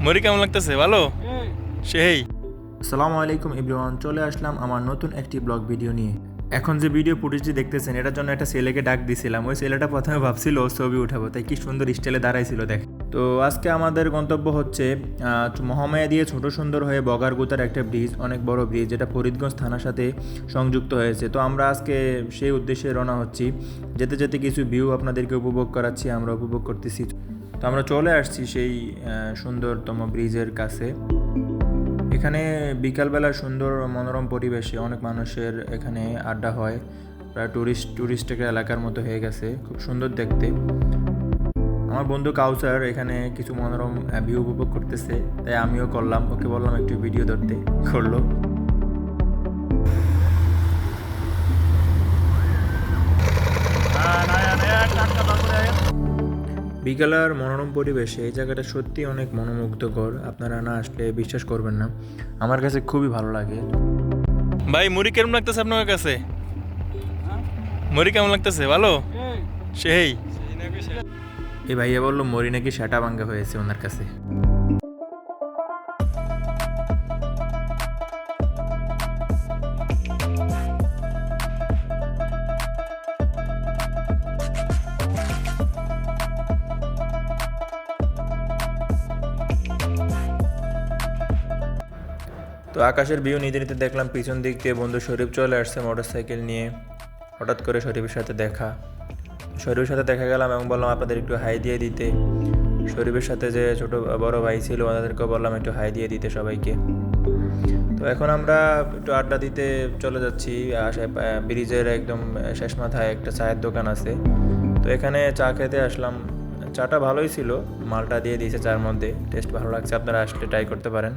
মরি কেমন লাগতেছে? ভালো সেই। আসসালামু আলাইকুম এভরিওয়ান, চলে আসলাম আমার নতুন একটি ব্লগ ভিডিও নিয়ে। এখন যে ভিডিও ফুটেজটি দেখতেছেন এটার জন্য একটা ছেলেকে ডাক দিছিলাম। ওই ছেলেটা প্রথমে ভাবছিল ও ছবি উঠাবো, তাই কি সুন্দর স্টাইলে দাঁড়াইছিল দেখ। তো আজকে আমাদের গন্তব্য হচ্ছে মহামায়া দিয়ে ছোট সুন্দর হয়ে বগারগুতার একটা ব্রিজ, অনেক বড় ব্রিজ, যেটা ফরিদগঞ্জ থানার সাথে সংযুক্ত হয়েছে। তো আমরা আজকে সেই উদ্দেশ্যে রওনা হচ্ছি। যেতে যেতে কিছু ভিউ আপনাদেরকে উপভোগ করাচ্ছি, আমরা উপভোগ করতেছি। তো আমরা চলে আসছি সেই সুন্দরতম ব্রিজের কাছে। এখানে বিকালবেলা সুন্দর মনোরম পরিবেশে অনেক মানুষের এখানে আড্ডা হয়। প্রায় টুরিস্ট একটা এলাকার মতো হয়ে গেছে, খুব সুন্দর দেখতে। আমার বন্ধু কাউসার এখানে কিছু মনোরম ভিউ উপভোগ করতেছে, তাই আমিও করলাম, ওকে বললাম একটু ভিডিও ধরতে, করলো। বিকালের মনোরম পরিবেশে এই জায়গাটা সত্যি অনেক মনোমুগ্ধকর। আপনারা না আসলে বিশ্বাস করবেন না, আমার কাছে খুবই ভালো লাগে। ভাই মুড়ি কেমন লাগতেছে আপনার কাছে? মুড়ি কেমন লাগতেছে? ভালো সেই। এই ভাইয়া বললো মরি নাকি সেটা ভাঙ্গা হয়েছে ওনার কাছে। তো আকাশের ভিউ নিতে নিতে দেখলাম পিছন দিক দিয়ে বন্ধু শরীফ চলে আসছে মোটরসাইকেল নিয়ে। হঠাৎ করে শরীফের সাথে দেখা গেলাম এবং বললাম আপনাদের একটু হাই দিয়ে দিতে। শরীফের সাথে যে ছোট বড় ভাই ছিল ওনাদেরকে বললাম একটু হাই দিয়ে দিতে সবাইকে। তো এখন আমরা একটু আড্ডা দিতে চলে যাচ্ছি। ব্রিজের একদম শেষ মাথায় একটা চায়ের দোকান আছে, তো এখানে চা খেতে আসলাম। চাটা ভালোই ছিল, মালটা দিয়ে দিয়েছে চার মধ্যে, টেস্ট ভালো লাগছে, আপনারা আসলে ট্রাই করতে পারেন।